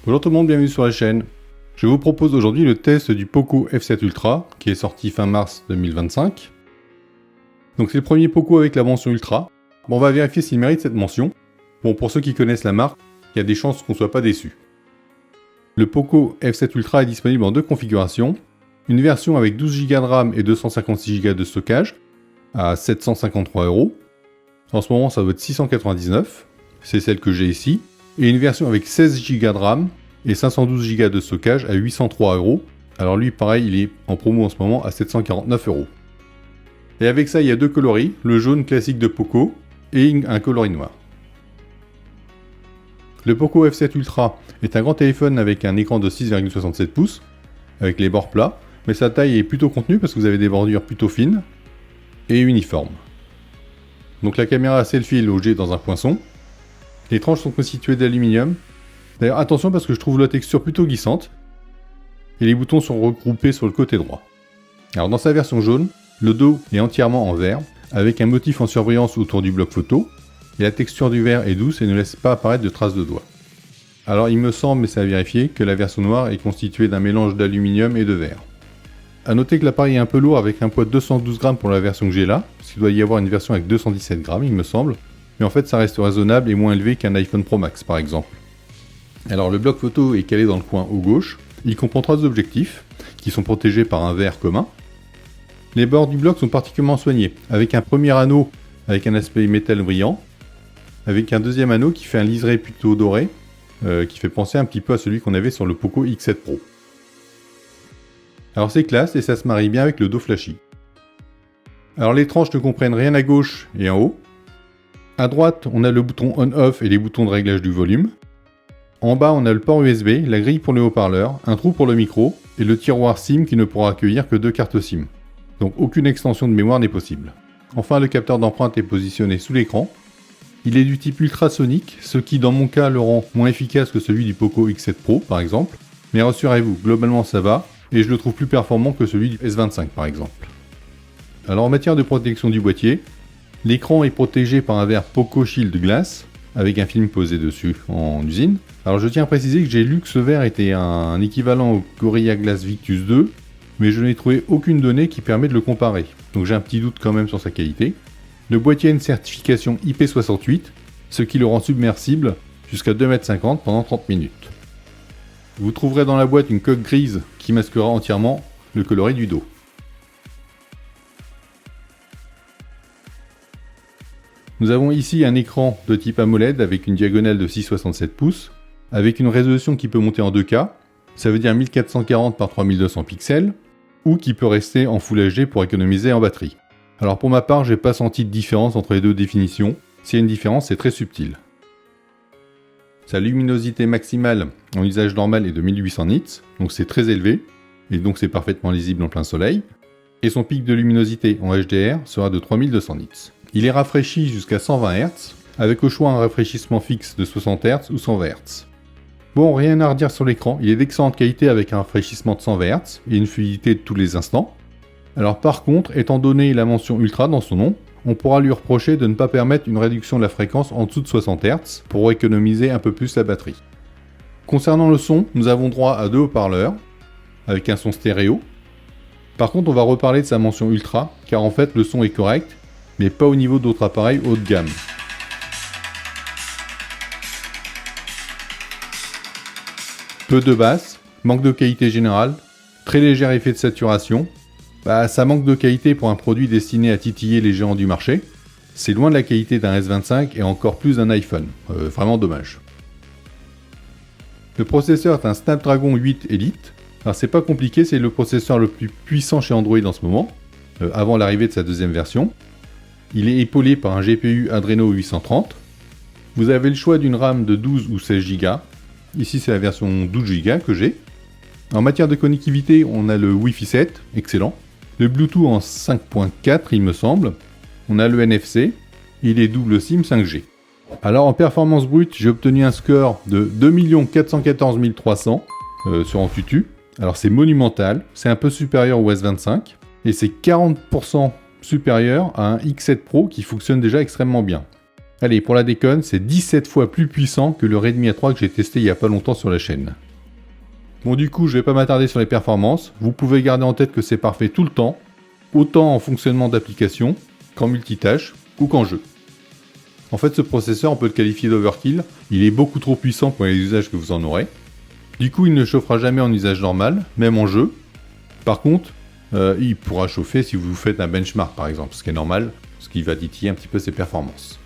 Bonjour tout le monde, bienvenue sur la chaîne. Je vous propose aujourd'hui le test du Poco F7 Ultra qui est sorti fin mars 2025. Donc c'est le premier Poco avec la mention Ultra. Bon, on va vérifier s'il mérite cette mention. Bon, pour ceux qui connaissent la marque, il y a des chances qu'on ne soit pas déçus. Le Poco F7 Ultra est disponible en deux configurations. Une version avec 12 Go de RAM et 256 Go de stockage à 753 €. En ce moment ça doit être 699, c'est celle que j'ai ici. Et une version avec 16 Go de RAM et 512 Go de stockage à 803 €. Alors lui pareil, il est en promo en ce moment à 749 €. Et avec ça il y a deux coloris, le jaune classique de Poco et un coloris noir. Le Poco F7 Ultra est un grand téléphone avec un écran de 6,67 pouces, avec les bords plats, mais sa taille est plutôt contenue parce que vous avez des bordures plutôt fines et uniformes. Donc la caméra selfie est logée dans un poinçon. Les tranches sont constituées d'aluminium. D'ailleurs attention parce que je trouve la texture plutôt glissante. Et les boutons sont regroupés sur le côté droit. Alors dans sa version jaune, le dos est entièrement en verre, avec un motif en surbrillance autour du bloc photo. Et la texture du verre est douce et ne laisse pas apparaître de traces de doigts. Alors il me semble, mais c'est à vérifier, que la version noire est constituée d'un mélange d'aluminium et de verre. A noter que l'appareil est un peu lourd avec un poids de 212 grammes pour la version que j'ai là, parce qu'il doit y avoir une version avec 217 grammes il me semble. Mais en fait ça reste raisonnable et moins élevé qu'un iPhone Pro Max par exemple. Alors le bloc photo est calé dans le coin haut gauche, il comprend 3 objectifs, qui sont protégés par un verre commun. Les bords du bloc sont particulièrement soignés, avec un premier anneau avec un aspect métal brillant, avec un deuxième anneau qui fait un liseré plutôt doré, qui fait penser un petit peu à celui qu'on avait sur le Poco X7 Pro. Alors c'est classe et ça se marie bien avec le dos flashy. Alors les tranches ne comprennent rien à gauche et en haut. À droite, on a le bouton on-off et les boutons de réglage du volume. En bas, on a le port USB, la grille pour le haut-parleur, un trou pour le micro et le tiroir SIM qui ne pourra accueillir que 2 cartes SIM. Donc aucune extension de mémoire n'est possible. Enfin, le capteur d'empreinte est positionné sous l'écran. Il est du type ultrasonique, ce qui dans mon cas le rend moins efficace que celui du Poco X7 Pro par exemple. Mais rassurez-vous, globalement ça va et je le trouve plus performant que celui du S25 par exemple. Alors en matière de protection du boîtier, l'écran est protégé par un verre Poco Shield Glass, avec un film posé dessus en usine. Alors je tiens à préciser que j'ai lu que ce verre était un équivalent au Gorilla Glass Victus 2, mais je n'ai trouvé aucune donnée qui permet de le comparer. Donc j'ai un petit doute quand même sur sa qualité. Le boîtier a une certification IP68, ce qui le rend submersible jusqu'à 2,50 m pendant 30 minutes. Vous trouverez dans la boîte une coque grise qui masquera entièrement le coloris du dos. Nous avons ici un écran de type AMOLED avec une diagonale de 6,67 pouces, avec une résolution qui peut monter en 2K, ça veut dire 1440 par 3200 pixels, ou qui peut rester en Full HD pour économiser en batterie. Alors pour ma part, j'ai pas senti de différence entre les deux définitions, s'il y a une différence, c'est très subtil. Sa luminosité maximale en usage normal est de 1800 nits, donc c'est très élevé, et donc c'est parfaitement lisible en plein soleil, et son pic de luminosité en HDR sera de 3200 nits. Il est rafraîchi jusqu'à 120 Hz, avec au choix un rafraîchissement fixe de 60 Hz ou 120 Hz. Bon, rien à redire sur l'écran, il est d'excellente qualité avec un rafraîchissement de 120 Hz et une fluidité de tous les instants. Alors par contre, étant donné la mention Ultra dans son nom, on pourra lui reprocher de ne pas permettre une réduction de la fréquence en dessous de 60 Hz pour économiser un peu plus la batterie. Concernant le son, nous avons droit à 2 haut-parleurs, avec un son stéréo. Par contre, on va reparler de sa mention Ultra, car en fait le son est correct, mais pas au niveau d'autres appareils haut de gamme. Peu de basse, manque de qualité générale, très léger effet de saturation. Ça manque de qualité pour un produit destiné à titiller les géants du marché. C'est loin de la qualité d'un S25 et encore plus d'un iPhone. Vraiment dommage. Le processeur est un Snapdragon 8 Elite. Alors c'est pas compliqué, c'est le processeur le plus puissant chez Android en ce moment, avant l'arrivée de sa deuxième version. Il est épaulé par un GPU Adreno 830. Vous avez le choix d'une RAM de 12 ou 16 Go. Ici c'est la version 12 Go que j'ai. En matière de connectivité, on a le Wi-Fi 7, excellent. Le Bluetooth en 5.4 il me semble. On a le NFC et les doubles SIM 5G. Alors en performance brute, j'ai obtenu un score de 2 414 300 sur Antutu. Alors c'est monumental, c'est un peu supérieur au S25 et c'est 40% supérieur à un X7 Pro qui fonctionne déjà extrêmement bien. Allez, pour la déconne, c'est 17 fois plus puissant que le Redmi A3 que j'ai testé il y a pas longtemps sur la chaîne. Bon, du coup, je vais pas m'attarder sur les performances. Vous pouvez garder en tête que c'est parfait tout le temps, autant en fonctionnement d'application qu'en multitâche ou qu'en jeu. En fait, ce processeur, on peut le qualifier d'overkill. Il est beaucoup trop puissant pour les usages que vous en aurez. Du coup, il ne chauffera jamais en usage normal, même en jeu. Par contre, il pourra chauffer si vous faites un benchmark par exemple, ce qui est normal, ce qui va titiller un petit peu ses performances.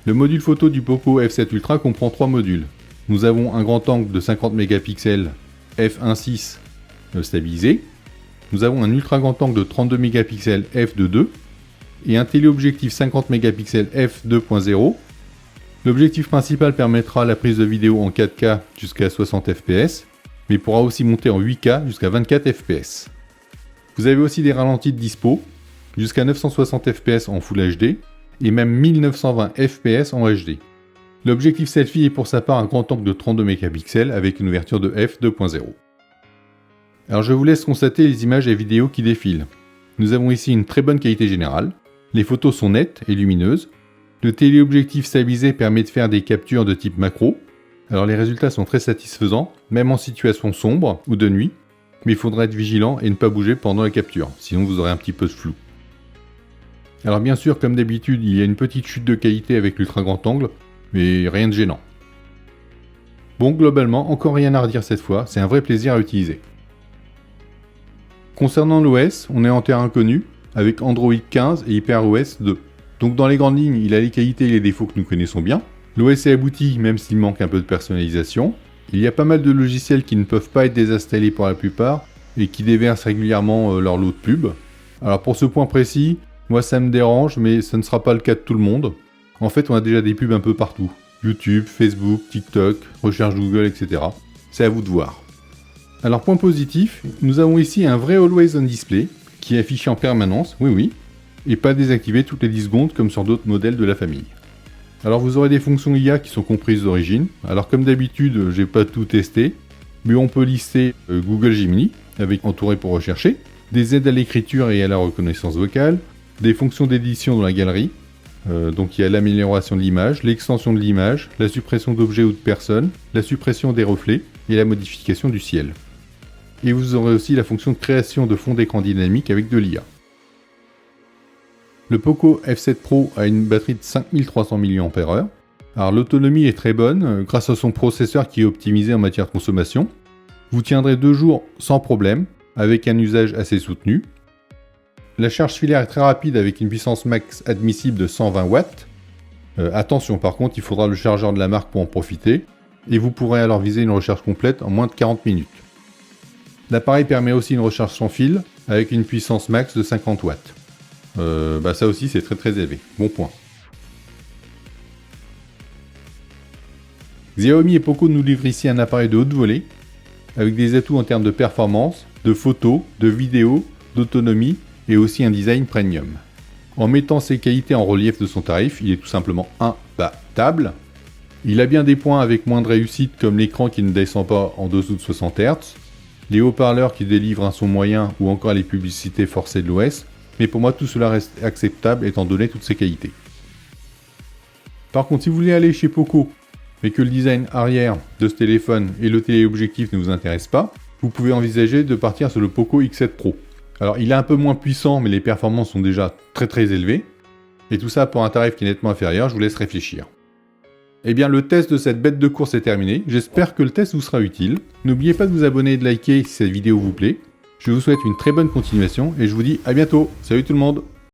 Le module photo du Poco F7 Ultra comprend 3 modules. Nous avons un grand angle de 50 mégapixels f1.6 stabilisé. Nous avons un ultra grand angle de 32 mégapixels f2.2 et un téléobjectif 50 mégapixels f2.0. L'objectif principal permettra la prise de vidéo en 4K jusqu'à 60 fps, mais pourra aussi monter en 8K jusqu'à 24 fps. Vous avez aussi des ralentis de dispo, jusqu'à 960 fps en Full HD, et même 1920 fps en HD. L'objectif selfie est pour sa part un grand angle de 32 mégapixels avec une ouverture de f2.0. Alors je vous laisse constater les images et vidéos qui défilent. Nous avons ici une très bonne qualité générale, les photos sont nettes et lumineuses, le téléobjectif stabilisé permet de faire des captures de type macro, alors les résultats sont très satisfaisants, même en situation sombre ou de nuit, mais il faudra être vigilant et ne pas bouger pendant la capture, sinon vous aurez un petit peu de flou. Alors bien sûr, comme d'habitude, il y a une petite chute de qualité avec l'ultra grand angle, mais rien de gênant. Bon, globalement, encore rien à redire cette fois, c'est un vrai plaisir à utiliser. Concernant l'OS, on est en terrain connu, avec Android 15 et HyperOS 2. Donc dans les grandes lignes, il a les qualités et les défauts que nous connaissons bien. L'OS est abouti, même s'il manque un peu de personnalisation. Il y a pas mal de logiciels qui ne peuvent pas être désinstallés pour la plupart, et qui déversent régulièrement leur lot de pubs. Alors pour ce point précis, moi ça me dérange, mais ce ne sera pas le cas de tout le monde. En fait, on a déjà des pubs un peu partout. YouTube, Facebook, TikTok, recherche Google, etc. C'est à vous de voir. Alors point positif, nous avons ici un vrai Always On Display, qui est affiché en permanence, oui, et pas désactivé toutes les 10 secondes comme sur d'autres modèles de la famille. Alors vous aurez des fonctions IA qui sont comprises d'origine. Alors comme d'habitude, j'ai pas tout testé, mais on peut lister Google Gemini, avec entouré pour rechercher, des aides à l'écriture et à la reconnaissance vocale, des fonctions d'édition dans la galerie, donc il y a l'amélioration de l'image, l'extension de l'image, la suppression d'objets ou de personnes, la suppression des reflets et la modification du ciel. Et vous aurez aussi la fonction de création de fond d'écran dynamique avec de l'IA. Le Poco F7 Pro a une batterie de 5300 mAh. Alors l'autonomie est très bonne grâce à son processeur qui est optimisé en matière de consommation. Vous tiendrez 2 jours sans problème avec un usage assez soutenu. La charge filaire est très rapide avec une puissance max admissible de 120 watts. Attention par contre, il faudra le chargeur de la marque pour en profiter. Et vous pourrez alors viser une recharge complète en moins de 40 minutes. L'appareil permet aussi une recharge sans fil avec une puissance max de 50 watts. Ça aussi c'est très élevé, bon point. Xiaomi et Poco nous livrent ici un appareil de haute volée, avec des atouts en termes de performance, de photos, de vidéos, d'autonomie et aussi un design premium. En mettant ses qualités en relief de son tarif, il est tout simplement imbattable. Il a bien des points avec moins de réussite comme l'écran qui ne descend pas en dessous de 60 Hz, les haut-parleurs qui délivrent un son moyen ou encore les publicités forcées de l'OS, mais pour moi tout cela reste acceptable étant donné toutes ces qualités. Par contre, si vous voulez aller chez Poco, mais que le design arrière de ce téléphone et le téléobjectif ne vous intéressent pas, vous pouvez envisager de partir sur le Poco X7 Pro. Alors il est un peu moins puissant, mais les performances sont déjà très élevées, et tout ça pour un tarif qui est nettement inférieur, je vous laisse réfléchir. Eh bien le test de cette bête de course est terminé, j'espère que le test vous sera utile. N'oubliez pas de vous abonner et de liker si cette vidéo vous plaît. Je vous souhaite une très bonne continuation et je vous dis à bientôt. Salut tout le monde!